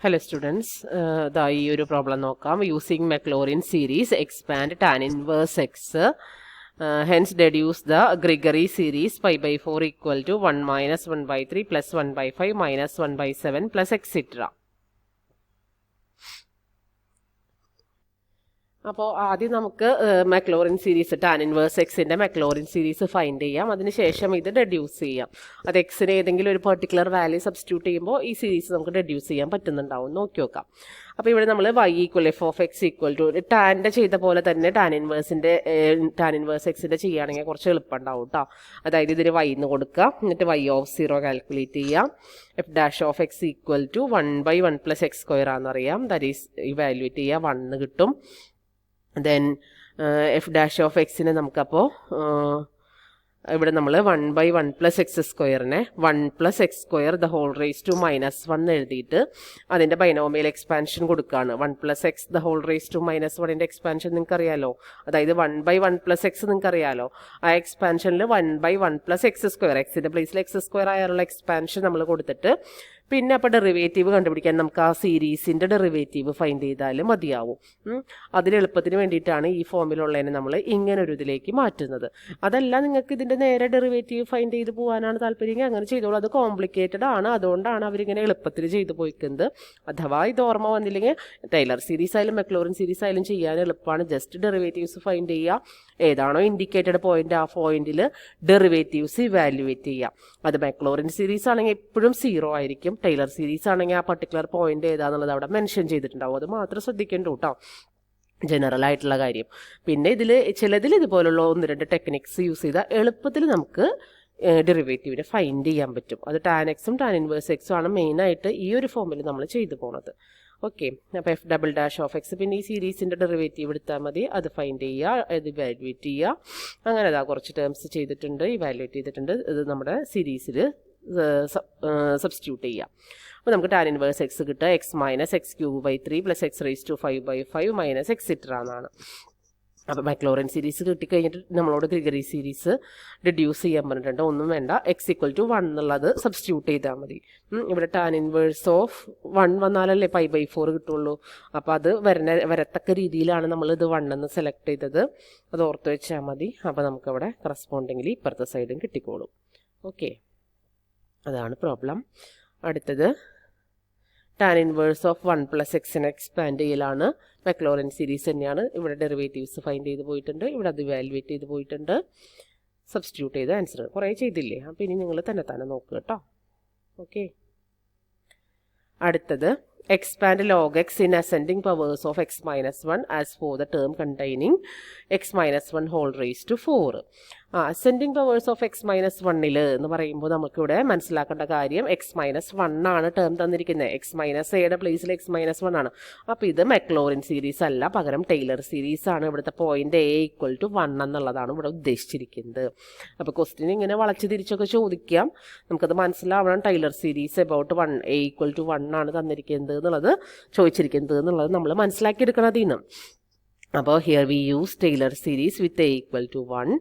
Hello students, ഈ ഒരു problem നോക്കാം. Using Maclaurin series, expand tan inverse x, hence deduce the Gregory series pi by 4 equal to 1 minus 1 by 3 plus 1 by 5 minus 1 by 7 plus etc. അപ്പോൾ ആദ്യം നമുക്ക് Maclaurin series tan inverse എക്സിൻ്റെ Maclaurin series find ചെയ്യാം. അതിനുശേഷം ഇത് deduce ചെയ്യാം. അത് എക്സിന് ഏതെങ്കിലും ഒരു പെർട്ടിക്കുലർ വാല്യൂ സബ്സ്റ്റിറ്റ്യൂട്ട് ചെയ്യുമ്പോൾ ഈ സീരീസ് നമുക്ക് ഡെഡ്യൂസ് ചെയ്യാൻ പറ്റുന്നുണ്ടാവും. നോക്കി നോക്കാം. അപ്പോൾ ഇവിടെ നമ്മൾ y equal F of X equal to ടാൻ്റെ ചെയ്ത പോലെ തന്നെ ടാൻ ഇൻവേഴ്സ് എക്സിൻ്റെ ചെയ്യുകയാണെങ്കിൽ കുറച്ച് എളുപ്പം ഉണ്ടാവും കേട്ടോ. അതായത് ഇതിന് y എന്ന് കൊടുക്കുക, എന്നിട്ട് y ഓഫ് 0 കാൽക്കുലേറ്റ് ചെയ്യാം. F dash of X equal to 1/1 plus X square ആണെന്നറിയാം. ദാറ്റ് ഈസ് ഇവാലുവേറ്റ് ചെയ്യുക, 1 കിട്ടും. ദെൻ എഫ് ഡാഷ് ഓഫ് എക്സിനെ നമുക്കപ്പോൾ ഇവിടെ നമ്മൾ 1/1 പ്ലസ് എക്സ് സ്ക്വയറിനെ 1 plus X square the whole raise to -1 എഴുതിയിട്ട് അതിൻ്റെ ബൈനോമിയൽ എക്സ്പാൻഷൻ കൊടുക്കുകയാണ്. 1 plus X the whole raise to -1ൻ്റെ എക്സ്പാൻഷൻ നിങ്ങൾക്ക് അറിയാലോ. അതായത് 1/1 പ്ലസ് എക്സ് നിങ്ങൾക്ക് അറിയാലോ. ആ എക്സ്പാൻഷനിൽ 1/1 പ്ലസ് എക്സ് സ്ക്വയർ, എക്സിൻ്റെ പ്ലേസിൽ എക്സ് സ്ക്വയർ ആയുള്ള എക്സ്പാൻഷൻ നമ്മൾ കൊടുത്തിട്ട് പിന്നെ അപ്പോൾ ഡെറിവേറ്റീവ് കണ്ടുപിടിക്കാൻ നമുക്ക് ആ സീരീസിൻ്റെ ഡെറിവേറ്റീവ് ഫൈൻഡ് ചെയ്താലും മതിയാവും. അതിന് എളുപ്പത്തിന് വേണ്ടിയിട്ടാണ് ഈ ഫോമിലുള്ളതിനെ നമ്മൾ ഇങ്ങനെ ഒരു ഇതിലേക്ക് മാറ്റുന്നത്. അതല്ല നിങ്ങൾക്ക് ഇതിൻ്റെ നേരെ ഡെറിവേറ്റീവ് ഫൈൻഡ് ചെയ്ത് പോകാനാണ് താല്പര്യമെങ്കിൽ അങ്ങനെ ചെയ്തോളൂ. അത് കോംപ്ലിക്കേറ്റഡ് ആണ്, അതുകൊണ്ടാണ് അവരിങ്ങനെ എളുപ്പത്തിൽ ചെയ്തു പോയിക്കുന്നത്. അഥവാ ഇത് ഓർമ്മ വന്നില്ലെങ്കിൽ ടൈലർ സീരീസ് ആയാലും Maclaurin സീരീസ് ആയാലും ചെയ്യാൻ എളുപ്പമാണ്. ജസ്റ്റ് ഡെറിവേറ്റീവ്സ് ഫൈൻഡ് ചെയ്യുക, ഏതാണോ ഇൻഡിക്കേറ്റഡ് പോയിന്റ് ആ പോയിന്റിൽ ഡെറിവേറ്റീവ്സ് ഇവാലുവേറ്റ് ചെയ്യാം. അത് Maclaurin സീരീസ് ആണെങ്കിൽ എപ്പോഴും 0 ആയിരിക്കും. ടൈലർ സീരീസ് ആണെങ്കിൽ ആ പർട്ടിക്കുലർ പോയിന്റ് ഏതാണെന്നുള്ളത് അവിടെ മെൻഷൻ ചെയ്തിട്ടുണ്ടാവും. അത് മാത്രം ശ്രദ്ധിക്കേണ്ട കേട്ടോ, ജനറൽ ആയിട്ടുള്ള കാര്യം. പിന്നെ ചിലതിൽ ഇതുപോലുള്ള 1-2 ടെക്നിക്സ് യൂസ് ചെയ്താൽ എളുപ്പത്തിൽ നമുക്ക് ഡെറിവേറ്റീവിനെ ഫൈൻഡ് ചെയ്യാൻ പറ്റും. അത് ടാൻ എക്സും ടാൻ ഇൻവേഴ്സ് എക്സും ആണ് മെയിനായിട്ട് ഈ ഒരു ഫോമിൽ നമ്മൾ ചെയ്തു പോണത്. ഓക്കെ, അപ്പോൾ F double dash of X, പിന്നെ ഈ സീരീസിൻ്റെ ഡെറിവേറ്റീവ് എടുത്താൽ മതി. അത് ഫൈൻഡ് ചെയ്യുക, ഇത് ഇവാലുവേറ്റ് ചെയ്യുക. അങ്ങനെ അതാ കുറച്ച് ടേംസ് ചെയ്തിട്ടുണ്ട്, ഇവാലുവേറ്റ് ചെയ്തിട്ടുണ്ട്. ഇത് നമ്മുടെ സീരീസിൽ സബ്സ്റ്റിറ്റ്യൂട്ട് ചെയ്യാം. അപ്പോൾ നമുക്ക് ടാൻ ഇൻവേഴ്സ് എക്സ് കിട്ടുക x minus x cube by 3 plus x raise to 5/5 minus et cetera എന്നാണ്. അപ്പോൾ Maclaurin സീരീസ് കിട്ടിക്കഴിഞ്ഞിട്ട് നമ്മളോട് ഗ്രിഗറി സീരീസ് ഡെഡ്യൂസ് ചെയ്യാൻ പറഞ്ഞിട്ടുണ്ട്. ഒന്നും വേണ്ട, എക്സ് ഈക്വൽ ടു 1 എന്നുള്ളത് സബ്സ്റ്റിറ്റ്യൂട്ട് ചെയ്താൽ മതി. ഇവിടെ ടാൻ ഇൻവേഴ്സ് ഓഫ് 1 വന്നാലല്ലേ π/4 കിട്ടുള്ളൂ. അപ്പോൾ അത് വരത്തക്ക രീതിയിലാണ് നമ്മളിത് 1 എന്ന് സെലക്ട് ചെയ്തത്. അത് ഓർത്ത് വെച്ചാൽ മതി. അപ്പോൾ നമുക്കവിടെ കറസ്പോണ്ടിങ്ങിലി ഇപ്പുറത്തെ സൈഡും കിട്ടിക്കോളും. ഓക്കെ, അതാണ് പ്രോബ്ലം. അടുത്തത് ടാൻ ഇൻവേഴ്സ് ഓഫ് 1 പ്ലസ് എക്സിനെ എക്സ്പാൻഡ് ചെയ്യലാണ്. Maclaurin സീരീസ് തന്നെയാണ്. ഇവിടെ ഡെറിവേറ്റീവ്സ് ഫൈൻഡ് ചെയ്ത് പോയിട്ടുണ്ട്, ഇവിടെ അത് ഇവാലുവേറ്റ് ചെയ്ത് പോയിട്ടുണ്ട്. സബ്സ്റ്റിറ്റ്യൂട്ട് ചെയ്ത ആൻസർ കുറേ ചെയ്തില്ലേ. അപ്പോൾ ഇനി നിങ്ങൾ തന്നെ നോക്കുക കേട്ടോ. ഓക്കെ, അടുത്തത് expand log x in ascending powers of x minus 1 as for the term containing x minus 1 whole raised to 4. Ascending powers of X minus 1 എന്ന് പറയുമ്പോൾ നമുക്കിവിടെ മനസ്സിലാക്കേണ്ട കാര്യം എക്സ് മൈനസ് 1 ആണ് ടേം തന്നിരിക്കുന്നത്. എക്സ് മൈനസ് എയുടെ പ്ലേസിൽ എക്സ് മൈനസ് 1 ആണ്. അപ്പോൾ ഇത് Maclaurin സീരീസ് അല്ല, പകരം ടൈലർ സീരീസ് ആണ്. ഇവിടുത്തെ പോയിന്റ് എ ഈക്വൽ ടു 1 എന്നുള്ളതാണ് ഇവിടെ ഉദ്ദേശിച്ചിരിക്കുന്നത്. അപ്പോൾ ക്വസ്റ്റ്യൻ ഇങ്ങനെ വളച്ച് തിരിച്ചൊക്കെ ചോദിക്കാം, നമുക്കത് മനസ്സിലാവണം. Taylor series about 1 A equal to 1 ആണ് തന്നിരിക്കുന്നത് എന്നുള്ളത്, ചോദിച്ചിരിക്കുന്നത് എന്നുള്ളത് നമ്മൾ മനസ്സിലാക്കിയെടുക്കണം അതിൽ നിന്ന്. അപ്പോൾ here we use Taylor series with a equal to 1.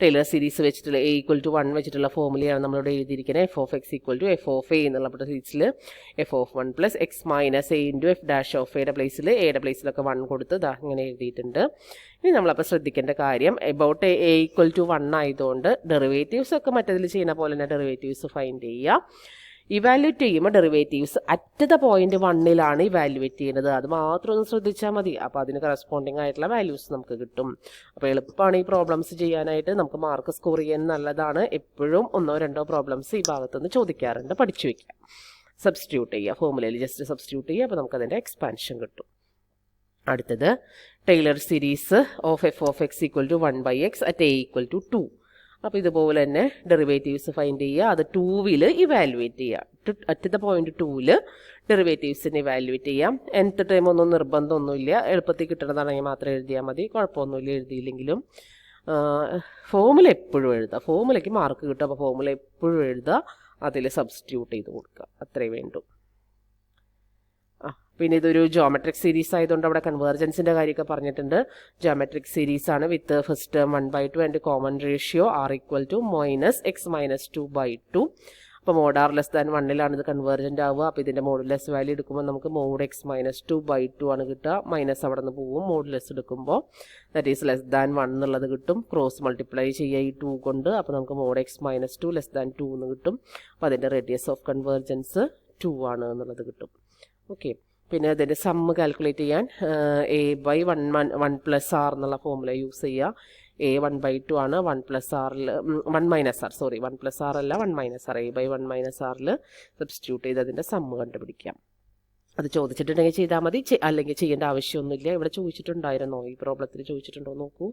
Taylor series വെച്ചിട്ടുള്ള എ ഈക്വൽ ടു 1 വെച്ചിട്ടുള്ള ഫോമുലയാണ് നമ്മളിവിടെ എഴുതിയിരിക്കുന്നത്. F of X equal to f of a എന്നുള്ള സീരീസിൽ f of 1 plus x minus a into f dash of എയുടെ പ്ലേസിൽ എയുടെ പ്ലേസിലൊക്കെ 1 കൊടുത്ത് ഇതാ ഇങ്ങനെ എഴുതിയിട്ടുണ്ട്. ഇനി നമ്മളപ്പോൾ ശ്രദ്ധിക്കേണ്ട കാര്യം എബൌട്ട് എ ഈക്വൽ ടു 1 ആയതുകൊണ്ട് ഡെറിവേറ്റീവ്സ് ഒക്കെ മറ്റതിൽ ചെയ്യുന്ന പോലെ തന്നെ ഡെറിവേറ്റീവ്സ് ഫൈൻഡ് ചെയ്യുക. ഇവാലുവേറ്റ് ചെയ്യുമ്പോൾ derivatives at the point 1 evaluate ചെയ്യുന്നത്. അത് മാത്രം ഒന്ന് ശ്രദ്ധിച്ചാൽ മതി. അപ്പോൾ അതിന് കറസ്പോണ്ടിങ് ആയിട്ടുള്ള വാല്യൂസ് നമുക്ക് കിട്ടും. അപ്പോൾ എളുപ്പമാണ് ഈ പ്രോബ്ലംസ് ചെയ്യാനായിട്ട്. നമുക്ക് മാർക്ക് സ്കോർ ചെയ്യാൻ നല്ലതാണ്. എപ്പോഴും 1-2 പ്രോബ്ലംസ് ഈ ഭാഗത്തുനിന്ന് ചോദിക്കാറുണ്ട്, പഠിച്ചു വയ്ക്കുക. സബ്സ്റ്റിറ്റ്യൂട്ട് ചെയ്യുക, ഫോമുലയിൽ ജസ്റ്റ് സബ്സ്റ്റിറ്റ്യൂട്ട് ചെയ്യുക. അപ്പോൾ നമുക്കതിൻ്റെ എക്സ്പാൻഷൻ കിട്ടും. അടുത്തത് Taylor series of f of X equal to 1/x at a equal to 2. അപ്പോൾ ഇതുപോലെ തന്നെ ഡെറിവേറ്റീവ്സ് ഫൈൻഡ് ചെയ്യുക, അത് 2 ഇവാലുവേറ്റ് ചെയ്യുക. അറ്റ് ദ പോയിന്റ് 2 ഡെറിവേറ്റീവ്സിന് ഇവാലുവേറ്റ് ചെയ്യാം. nth ടൈം ഒന്നും നിർബന്ധമൊന്നുമില്ല, എളുപ്പത്തിൽ കിട്ടണതാണെങ്കിൽ മാത്രം എഴുതിയാൽ മതി, കുഴപ്പമൊന്നുമില്ല എഴുതിയില്ലെങ്കിലും. ഫോമുല എപ്പോഴും എഴുതുക, ഫോമുലയ്ക്ക് മാർക്ക് കിട്ടും. അപ്പോൾ ഫോമുല എപ്പോഴും എഴുതുക, അതിൽ സബ്സ്റ്റിറ്റ്യൂട്ട് ചെയ്ത് കൊടുക്കുക, അത്രേ വേണ്ടൂ. പിന്നെ ഇതൊരു ജോമെട്രിക് സീരീസ് ആയതുകൊണ്ട് അവിടെ കൺവേർജൻസിൻ്റെ കാര്യമൊക്കെ പറഞ്ഞിട്ടുണ്ട്. ജോമെട്രിക് സീരീസ് ആണ് with first term 1/2 and common ratio r equal to -x - 2/2. അപ്പോൾ മോഡ് ആർ ലെസ് ദാൻ 1-ലാണ് ഇത് കൺവേർജൻ്റ് ആവുക. അപ്പോൾ ഇതിൻ്റെ മോഡുലെസ് വാല്യൂ എടുക്കുമ്പോൾ നമുക്ക് മോഡ് x - 2/2 ആണ് കിട്ടുക. മൈനസ് അവിടെ നിന്ന് പോവും. മോഡുലെസ് എടുക്കുമ്പോൾ ദാറ്റ് ഈസ് ലെസ് ദാൻ 1 എന്നുള്ളത് കിട്ടും. ക്രോസ് മൾട്ടിപ്ലൈ ചെയ്യുക ഈ 2 കൊണ്ട്. അപ്പോൾ നമുക്ക് മോഡ് x - 2 ലെസ് ദാൻ 2 എന്ന് കിട്ടും. അപ്പോൾ അതിൻ്റെ റേഡിയസ് ഓഫ് കൺവേർജൻസ് 2 ആണ് എന്നുള്ളത് കിട്ടും. ഓക്കെ, പിന്നെ അതിൻ്റെ സമ്മ് കാൽക്കുലേറ്റ് ചെയ്യാൻ a/1 + r എന്നുള്ള ഫോമുല യൂസ് ചെയ്യുക. a 1/2 ആണ്. 1 + r-ൽ 1 - r, സോറി 1 + r അല്ല 1 - r, a/1 - r-ൽ സബ്സ്റ്റിറ്റ്യൂട്ട് ചെയ്ത് അതിൻ്റെ സമ്മ് കണ്ടുപിടിക്കാം. അത് ചോദിച്ചിട്ടുണ്ടെങ്കിൽ ചെയ്താൽ മതി, അല്ലെങ്കിൽ ചെയ്യേണ്ട ആവശ്യമൊന്നുമില്ല. ഇവിടെ ചോദിച്ചിട്ടുണ്ടായിരുന്നോ, ഈ പ്രോബ്ലത്തിൽ ചോദിച്ചിട്ടുണ്ടോ നോക്കൂ.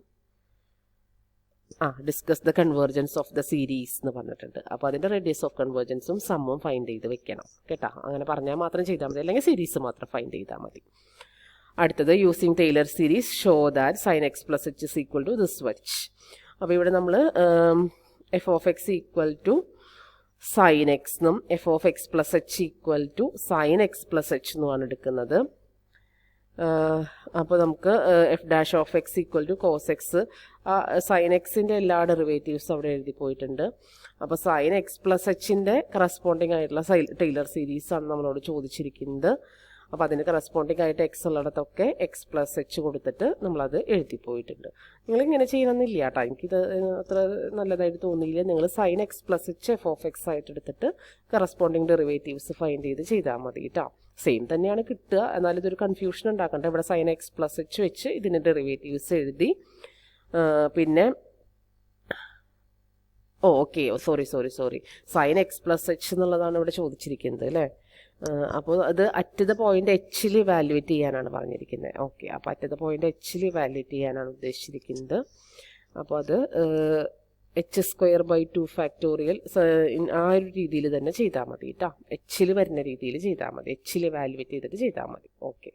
Discuss the convergence of the series എന്ന് പറഞ്ഞിട്ടുണ്ട്. അപ്പോൾ അതിൻ്റെ റേഡിയസ് ഓഫ് കൺവേർജൻസും സമ്മും ഫൈൻഡ് ചെയ്ത് വെക്കണം കേട്ടോ. അങ്ങനെ പറഞ്ഞാൽ മാത്രം ചെയ്താൽ മതി, അല്ലെങ്കിൽ സീരീസ് മാത്രം ഫൈൻഡ് ചെയ്താൽ മതി. അടുത്തത് using Taylor series show that sin x + h is equal to this much. അപ്പോൾ ഇവിടെ നമ്മൾ f of x equal to sin x എന്നും f of x + h equal to sin x + h എന്നുമാണ് എടുക്കുന്നത്. അപ്പോൾ നമുക്ക് f' of x equal to cos x, sin x-ൻ്റെ എല്ലാ ഡെറിവേറ്റീവ്സും അവിടെ എഴുതി പോയിട്ടുണ്ട്. അപ്പോൾ sin x + h-ൻ്റെ കറസ്പോണ്ടിങ് ആയിട്ടുള്ള ടൈലർ സീരീസാണ് നമ്മളോട് ചോദിച്ചിരിക്കുന്നത്. അപ്പോൾ അതിന് കറസ്പോണ്ടിങ് ആയിട്ട് x ഉള്ളിടത്തൊക്കെ x + h കൊടുത്തിട്ട് നമ്മളത് എഴുതി പോയിട്ടുണ്ട്. നിങ്ങളിങ്ങനെ ചെയ്യണമെന്നില്ല കേട്ടോ, എനിക്കിത് അത്ര നല്ലതായിട്ട് തോന്നിയില്ല. നിങ്ങൾ sin x + h f of x ആയിട്ട് എടുത്തിട്ട് കറസ്പോണ്ടിങ് ഡെറിവേറ്റീവ്സ് ഫൈൻഡ് ചെയ്ത് ചെയ്താൽ മതി കേട്ടോ. സെയിം തന്നെയാണ് കിട്ടുക, എന്നാലും ഇതൊരു കൺഫ്യൂഷൻ ഉണ്ടാക്കണ്ട. ഇവിടെ sin x + h വെച്ച് ഇതിൻ്റെ ഡെറിവേറ്റീവ്സ് എഴുതി. പിന്നെ സോറി sin x + h എന്നുള്ളതാണ് ഇവിടെ ചോദിച്ചിരിക്കുന്നത് അല്ലേ. അപ്പോൾ അത് അറ്റ് ദ പോയിന്റ് എച്ചിൽ ഇവാലുവേറ്റ് ചെയ്യാനാണ് പറഞ്ഞിരിക്കുന്നത്. ഓക്കെ, അപ്പോൾ അറ്റ് ദ പോയിന്റ് എച്ചിൽ ഇവാലുവേറ്റ് ചെയ്യാനാണ് ഉദ്ദേശിച്ചിരിക്കുന്നത്. അപ്പോൾ അത് h² / 2 ആ ഒരു രീതിയിൽ തന്നെ ചെയ്താൽ മതി കേട്ടോ. എച്ചിൽ വരുന്ന രീതിയിൽ ചെയ്താൽ മതി, എച്ചിൽ ഇവാലുവേറ്റ് ചെയ്തിട്ട് ചെയ്താൽ മതി. ഓക്കെ,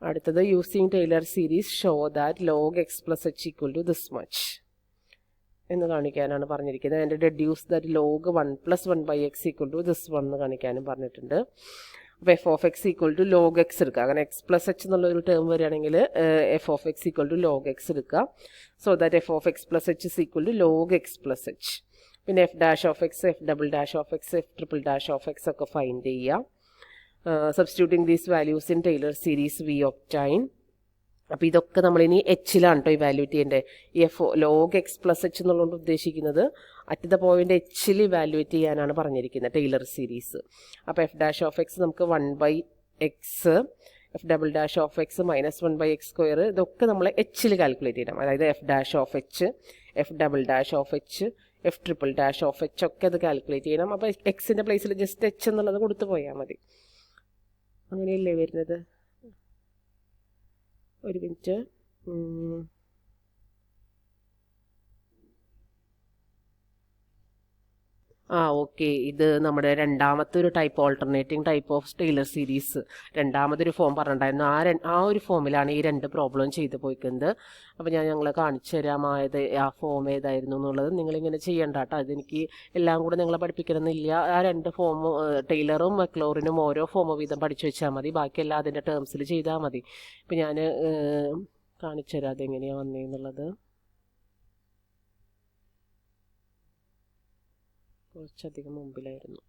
അടുത്തത് using Taylor series show that log x + h equal to this much എന്ന് കാണിക്കാനാണ് പറഞ്ഞിരിക്കുന്നത്. അതിൻ്റെ deduce that log 1 + 1/x equal to this 1 എന്ന് കാണിക്കാനും പറഞ്ഞിട്ടുണ്ട്. അപ്പോൾ f of x equal to log x എടുക്കുക. അങ്ങനെ x + h എന്നുള്ളൊരു ടേം വരികയാണെങ്കിൽ f of x equal to log x എടുക്കുക. So that f of x + h is equal to log x + h. പിന്നെ f' of x, f" of x, f" of x ഒക്കെ find ചെയ്യുക. Substituting these values in Taylor series we obtain. അപ്പോൾ ഇതൊക്കെ നമ്മളിനി എച്ചിലാണ് കേട്ടോ evaluate ചെയ്യേണ്ടത്. ഈ log x + h എന്നുള്ളതുകൊണ്ട് ഉദ്ദേശിക്കുന്നത് അറ്റ് ദ പോയിന്റ് എച്ചിൽ ഇവാലുവേറ്റ് ചെയ്യാനാണ് പറഞ്ഞിരിക്കുന്നത് ടൈലർ സീരീസ്. അപ്പോൾ f' of x നമുക്ക് 1/x, f" of x - 1/x², ഇതൊക്കെ നമ്മൾ എച്ചിൽ കാൽക്കുലേറ്റ് ചെയ്യണം. അതായത് f' of h, f" of h, f" of h ഒക്കെ അത് കാൽക്കുലേറ്റ് ചെയ്യണം. അപ്പോൾ എക്സിൻ്റെ പ്ലേസിൽ ജസ്റ്റ് h എന്നുള്ളത് കൊടുത്തു പോയാൽ മതി. അങ്ങനെയല്ലേ വരുന്നത്? ഒരു മിനിറ്റ്. ഓക്കെ, ഇത് നമ്മുടെ രണ്ടാമത്തെ ഒരു type, alternating type of Taylor series. രണ്ടാമതൊരു ഫോം പറഞ്ഞിട്ടുണ്ടായിരുന്നു. ആ ഒരു ഫോമിലാണ് ഈ രണ്ട് പ്രോബ്ലം ചെയ്ത് പോയിക്കുന്നത്. അപ്പോൾ ഞങ്ങളെ കാണിച്ചു തരാമായത് ആ ഫോം ഏതായിരുന്നു എന്നുള്ളത്. നിങ്ങളിങ്ങനെ ചെയ്യണ്ട കേട്ടോ, അതെനിക്ക് എല്ലാം കൂടെ നിങ്ങളെ പഠിപ്പിക്കണമെന്നില്ല. ആ രണ്ട് ഫോമും ടൈലറും മക്ലോറിനും ഓരോ ഫോം വീതം പഠിച്ചു വെച്ചാൽ മതി. ബാക്കിയെല്ലാം അതിൻ്റെ ടേംസിൽ ചെയ്താൽ മതി. ഇപ്പം ഞാൻ കാണിച്ചു തരാം അതെങ്ങനെയാണ് വന്നതെന്നുള്ളത്. കുറച്ചധികം മുമ്പിലായിരുന്നു.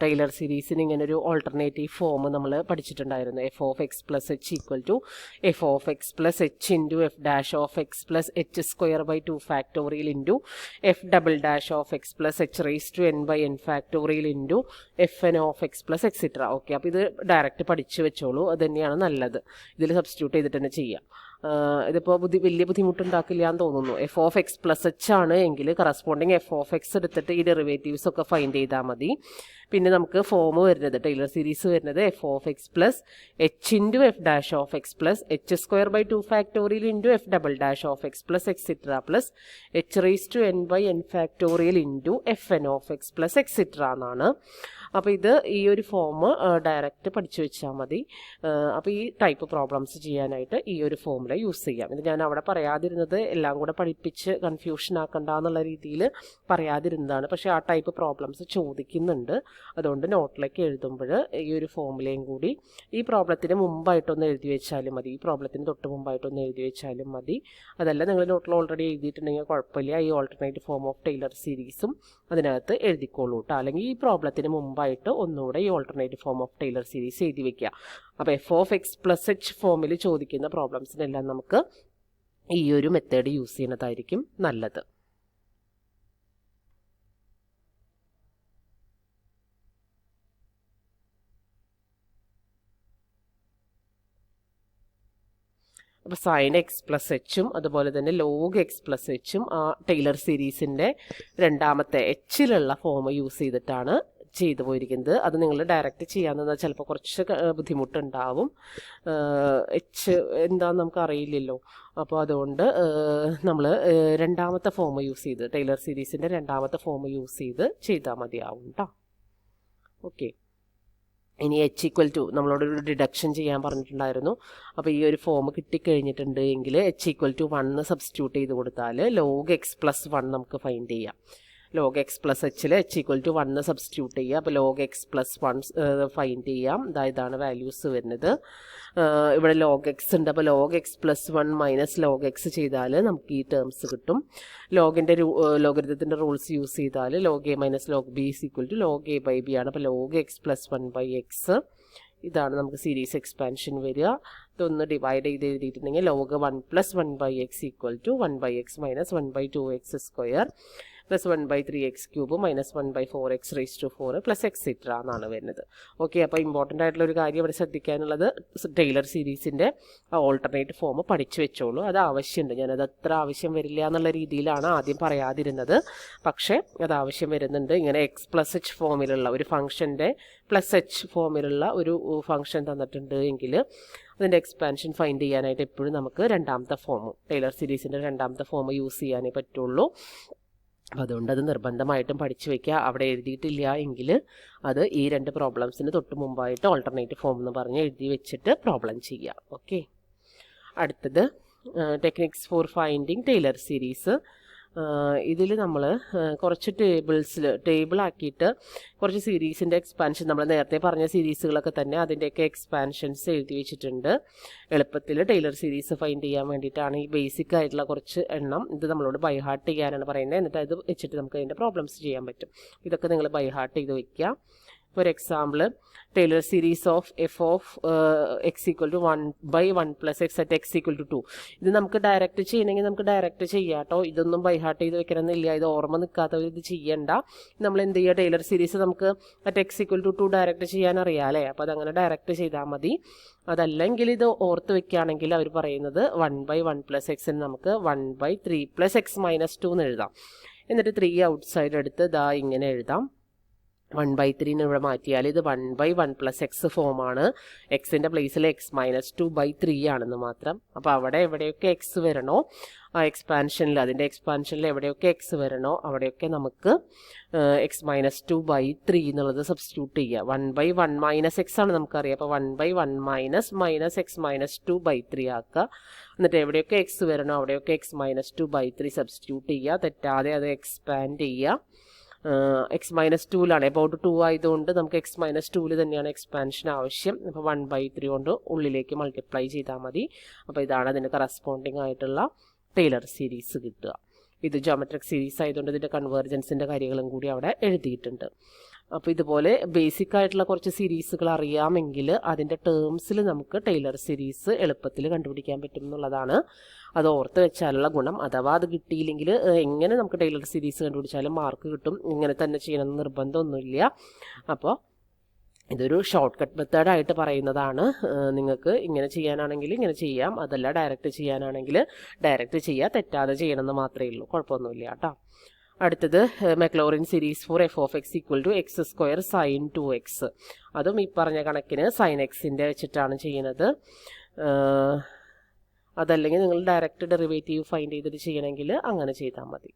ടൈലർ സീരീസിന് ഇങ്ങനെ ഒരു ഓൾട്ടർനേറ്റീവ് ഫോം നമ്മൾ പഠിച്ചിട്ടുണ്ടായിരുന്നു. f of x + h equal to f of x + h into f' of x + h² / 2 factorial into f" of x + h raised to n/n factorial into fn of x + etc. Okay, അപ്പോൾ ഇത് direct പഠിച്ചു വെച്ചോളൂ, അത് തന്നെയാണ് നല്ലത്. ഇതിൽ substitute ചെയ്തിട്ട് തന്നെ ചെയ്യാം. ഇതിപ്പോൾ വലിയ ബുദ്ധിമുട്ടുണ്ടാക്കില്ല എന്ന് തോന്നുന്നു. f of x + h ആണ് എങ്കിൽ കറസ്പോണ്ടിങ് f of x എടുത്തിട്ട് ഈ ഡെറിവേറ്റീവ്സ് ഒക്കെ ഫൈൻഡ് ചെയ്താൽ മതി. പിന്നെ നമുക്ക് ഫോം വരുന്നത്, ടൈലർ സീരീസ് വരുന്നത് f of x + h into f' of x + h² / 2 factorial into f" of x + etc. plus h raised to n/n factorial into fn of x + etc. എന്നാണ്. അപ്പോൾ ഇത് ഈ ഒരു ഫോം ഡയറക്റ്റ് പഠിച്ചു വെച്ചാൽ മതി. അപ്പോൾ ഈ ടൈപ്പ് പ്രോബ്ലംസ് ചെയ്യാനായിട്ട് ഈ ഒരു ഫോമുല യൂസ് ചെയ്യാം. ഇത് ഞാൻ അവിടെ പറയാതിരുന്നത് എല്ലാം കൂടെ പഠിപ്പിച്ച് കൺഫ്യൂഷൻ ആക്കണ്ട എന്നുള്ള രീതിയിൽ പറയാതിരുന്നതാണ്. പക്ഷേ ആ ടൈപ്പ് പ്രോബ്ലംസ് ചോദിക്കുന്നുണ്ട്. അതുകൊണ്ട് നോട്ടിലേക്ക് എഴുതുമ്പോൾ ഈ ഒരു ഫോമുലയും കൂടി ഈ പ്രോബ്ലത്തിന് മുമ്പായിട്ടൊന്ന് എഴുതി വെച്ചാലും മതി, ഈ പ്രോബ്ലത്തിന് തൊട്ട് മുമ്പായിട്ടൊന്ന് എഴുതി വെച്ചാലും മതി. അതല്ല നിങ്ങൾ നോട്ടിൽ ഓൾറെഡി എഴുതിയിട്ടുണ്ടെങ്കിൽ കുഴപ്പമില്ല, ഈ ഓൾട്ടർനേറ്റീവ് ഫോം ഓഫ് ടൈലർ സീരീസും അതിനകത്ത് എഴുതിക്കോളൂ കേട്ടോ. അല്ലെങ്കിൽ ഈ പ്രോബ്ലത്തിന് മുമ്പായിട്ട് ഒന്നുകൂടെ ഈ alternative form of Taylor series എഴുതി വെക്കുക. അപ്പോൾ f(x+h) ഫോമിൽ ചോദിക്കുന്ന പ്രോബ്ലംസിനെല്ലാം നമുക്ക് ഈ ഒരു മെത്തേഡ് യൂസ് ചെയ്യുന്നതായിരിക്കും നല്ലത്. അപ്പോൾ sin x+h അതുപോലെ തന്നെ log x+h ആ ടൈലർ സീരീസിൻ്റെ രണ്ടാമത്തെ എച്ചിലുള്ള ഫോം യൂസ് ചെയ്തിട്ടാണ് ചെയ്തു പോയിരിക്കുന്നത്. അത് നിങ്ങൾ ഡയറക്റ്റ് ചെയ്യാമെന്ന് ചിലപ്പോൾ കുറച്ച് ബുദ്ധിമുട്ടുണ്ടാവും, എച്ച് എന്താണെന്ന് നമുക്ക് അറിയില്ലല്ലോ. അപ്പോൾ അതുകൊണ്ട് നമ്മൾ രണ്ടാമത്തെ ഫോം യൂസ് ചെയ്ത് ടൈലർ സീരീസിൻ്റെ രണ്ടാമത്തെ ഫോം യൂസ് ചെയ്ത് ചെയ്താൽ മതിയാവും കേട്ടോ. ഓക്കെ, ഇനി h=2 നമ്മളോടൊരു ഡിഡക്ഷൻ ചെയ്യാൻ പറഞ്ഞിട്ടുണ്ടായിരുന്നു. അപ്പോൾ ഈ ഒരു ഫോം കിട്ടിക്കഴിഞ്ഞിട്ടുണ്ട് എങ്കിൽ h=1 സബ്സ്റ്റിറ്റ്യൂട്ട് ചെയ്ത് കൊടുത്താൽ log x+1 നമുക്ക് ഫൈൻഡ് ചെയ്യാം. log x+hൽ h=1 സബ്സ്റ്റിറ്റ്യൂട്ട് ചെയ്യുക. അപ്പോൾ log x+1 ഫൈൻഡ് ചെയ്യാം. ഇതാണ് വാല്യൂസ് വരുന്നത്. ഇവിടെ log x ഉണ്ട്. അപ്പോൾ log x+1 minus log x ചെയ്താൽ നമുക്ക് ഈ ടേംസ് കിട്ടും. ലോഗരിതത്തിൻ്റെ റൂൾസ് യൂസ് ചെയ്താൽ log a minus log b = log a/b ആണ്. അപ്പോൾ log x+1/x ഇതാണ് നമുക്ക് സീരീസ് എക്സ്പാൻഷൻ വരിക. ഇതൊന്ന് ഡിവൈഡ് ചെയ്ത് എഴുതിയിട്ടുണ്ടെങ്കിൽ log 1+1/x = 1/x minus 1/2x² plus 1/3x³ minus 1/4x⁴ plus etcetera എന്നാണ് വരുന്നത്. ഓക്കെ, അപ്പോൾ ഇമ്പോർട്ടൻ്റ് ആയിട്ടുള്ള ഒരു കാര്യം ഇവിടെ ശ്രദ്ധിക്കാനുള്ളത് ടൈലർ സീരീസിൻ്റെ ഓൾട്ടർനേറ്റ് ഫോം പഠിച്ചു വെച്ചോളൂ. അത് ആവശ്യമുണ്ട്. ഞാനത് അത്ര ആവശ്യം വരില്ല എന്നുള്ള രീതിയിലാണ് ആദ്യം പറയാതിരുന്നത്, പക്ഷേ അത് ആവശ്യം വരുന്നുണ്ട്. ഇങ്ങനെ x+h ഫോമിലുള്ള ഒരു ഫംഗ്ഷൻ്റെ +h ഫോമിലുള്ള ഒരു ഫംഗ്ഷൻ തന്നിട്ടുണ്ട് എങ്കിൽ അതിൻ്റെ എക്സ്പാൻഷൻ ഫൈൻഡ് ചെയ്യാനായിട്ട് എപ്പോഴും നമുക്ക് രണ്ടാമത്തെ ഫോം ടൈലർ സീരീസിൻ്റെ രണ്ടാമത്തെ ഫോം യൂസ് ചെയ്യാനേ പറ്റുള്ളൂ. അപ്പോൾ അതുകൊണ്ട് അത് നിർബന്ധമായിട്ടും പഠിച്ചു വയ്ക്കുക. അവിടെ എഴുതിയിട്ടില്ല എങ്കിൽ അത് ഈ രണ്ട് പ്രോബ്ലംസിന് തൊട്ട് മുമ്പായിട്ട് ഓൾട്ടർനേറ്റീവ് ഫോം എന്ന് പറഞ്ഞ് എഴുതി വെച്ചിട്ട് പ്രോബ്ലം ചെയ്യുക. ഓക്കെ, അടുത്തത് techniques for finding Taylor series. ഇതിൽ നമ്മൾ കുറച്ച് ടേബിളാക്കിയിട്ട് കുറച്ച് സീരീസിൻ്റെ എക്സ്പാൻഷൻ, നമ്മൾ നേരത്തെ പറഞ്ഞ സീരീസുകളൊക്കെ തന്നെ അതിൻ്റെയൊക്കെ എക്സ്പാൻഷൻസ് എഴുതി വെച്ചിട്ടുണ്ട്. എളുപ്പത്തിൽ ടൈലർ സീരീസ് ഫൈൻഡ് ചെയ്യാൻ വേണ്ടിയിട്ടാണ് ഈ ബേസിക് ആയിട്ടുള്ള കുറച്ച് എണ്ണം. ഇത് നമ്മളോട് ബൈ ഹാർട്ട് ചെയ്യാനാണ് പറയുന്നത്. എന്നിട്ട് അത് വെച്ചിട്ട് നമുക്ക് അതിൻ്റെ പ്രോബ്ലംസ് ചെയ്യാൻ പറ്റും. ഇതൊക്കെ നിങ്ങൾ ബൈ ഹാർട്ട് ചെയ്ത് വയ്ക്കുക. For example, Taylor series of f of x = 1/1 + x at x = 2. ഇത് നമുക്ക് ഡയറക്റ്റ് ചെയ്യണമെങ്കിൽ നമുക്ക് ഡയറക്റ്റ് ചെയ്യാം കേട്ടോ. ഇതൊന്നും ബൈ ഹാർട്ട് ചെയ്ത് വെക്കണമെന്നില്ല. ഇത് ഓർമ്മ നിൽക്കാത്തവർ ഇത് ചെയ്യണ്ട. നമ്മൾ എന്ത് ചെയ്യുക, ടൈലർ സീരീസ് നമുക്ക് at x = 2 ഡയറക്റ്റ് ചെയ്യാൻ അറിയാം അല്ലേ. അപ്പോൾ അതങ്ങനെ ഡയറക്റ്റ് ചെയ്താൽ മതി. അതല്ലെങ്കിൽ ഇത് ഓർത്ത് വെക്കുകയാണെങ്കിൽ അവർ പറയുന്നത് 1/1 + x നമുക്ക് 1/3 + x - 2 എന്ന് എഴുതാം. എന്നിട്ട് 3 ഔട്ട്സൈഡ് എടുത്ത് ഇതാ ഇങ്ങനെ എഴുതാം. 1/3 ഇവിടെ മാറ്റിയാൽ ഇത് 1/1 + x ഫോമാണ്. എക്സിൻ്റെ പ്ലേസിൽ x - 2/3 ആണെന്ന് മാത്രം. അപ്പോൾ അവിടെ എവിടെയൊക്കെ എക്സ് വരണോ ആ എക്സ്പാൻഷനിൽ, അതിൻ്റെ എക്സ്പാൻഷനിൽ എവിടെയൊക്കെ എക്സ് വരണോ അവിടെയൊക്കെ നമുക്ക് x - 2/3 എന്നുള്ളത് സബ്സ്റ്റിറ്റ്യൂട്ട് ചെയ്യുക. 1/1 - x ആണ് നമുക്കറിയാം. അപ്പോൾ 1/1 - x - 2/3 ആക്കുക. എന്നിട്ട് എവിടെയൊക്കെ എക്സ് വരണോ അവിടെയൊക്കെ x - 2/3 സബ്സ്റ്റിറ്റ്യൂട്ട് ചെയ്യുക. തെറ്റാതെ അത് എക്സ്പാൻഡ് ചെയ്യുക. x - 2ലാണ്, എബൌട്ട് 2 ആയതുകൊണ്ട് നമുക്ക് x - 2ൽ തന്നെയാണ് എക്സ്പാൻഷൻ ആവശ്യം. അപ്പോൾ 1/3 കൊണ്ട് ഉള്ളിലേക്ക് മൾട്ടിപ്ലൈ ചെയ്താൽ മതി. അപ്പോൾ ഇതാണ് അതിൻ്റെ കറസ്പോണ്ടിങ് ആയിട്ടുള്ള ടൈലർ സീരീസ് കിട്ടുക. ഇത് ജോമെട്രിക് സീരീസ് ആയതുകൊണ്ട് ഇതിൻ്റെ കൺവേർജൻസിൻ്റെ കാര്യങ്ങളും കൂടി അവിടെ എഴുതിയിട്ടുണ്ട്. അപ്പോൾ ഇതുപോലെ ബേസിക് ആയിട്ടുള്ള കുറച്ച് സീരീസുകൾ അറിയാമെങ്കിൽ അതിൻ്റെ ടേംസിൽ നമുക്ക് ടൈലർ സീരീസ് എളുപ്പത്തിൽ കണ്ടുപിടിക്കാൻ പറ്റും എന്നുള്ളതാണ്. അത് ഓർത്ത് വെച്ചാലുള്ള ഗുണം. അഥവാ അത് കിട്ടിയില്ലെങ്കിൽ എങ്ങനെ നമുക്ക് ടൈലർ സീരീസ് കണ്ടുപിടിച്ചാലും മാർക്ക് കിട്ടും. ഇങ്ങനെ തന്നെ ചെയ്യണമെന്ന് നിർബന്ധമൊന്നുമില്ല. അപ്പോൾ ഇതൊരു ഷോർട്ട് കട്ട് മെത്തേഡായിട്ട് പറയുന്നതാണ്. നിങ്ങൾക്ക് ഇങ്ങനെ ചെയ്യാനാണെങ്കിൽ ഇങ്ങനെ ചെയ്യാം, അതല്ല ഡയറക്റ്റ് ചെയ്യാനാണെങ്കിൽ ഡയറക്റ്റ് ചെയ്യുക. തെറ്റാതെ ചെയ്യണമെന്ന് മാത്രമേ ഉള്ളൂ, കുഴപ്പമൊന്നുമില്ല കേട്ടോ. അടുത്തത് Maclaurin series for f of x = x² sin 2x. അതും ഈ പറഞ്ഞ കണക്കിന് sin xൻ്റെ വെച്ചിട്ടാണ് ചെയ്യുന്നത്. അതല്ലെങ്കിൽ നിങ്ങൾ ഡയറക്റ്റ് ഡെറിവേറ്റീവ് ഫൈൻഡ് ചെയ്തിട്ട് ചെയ്യണമെങ്കിൽ അങ്ങനെ ചെയ്താൽ മതി.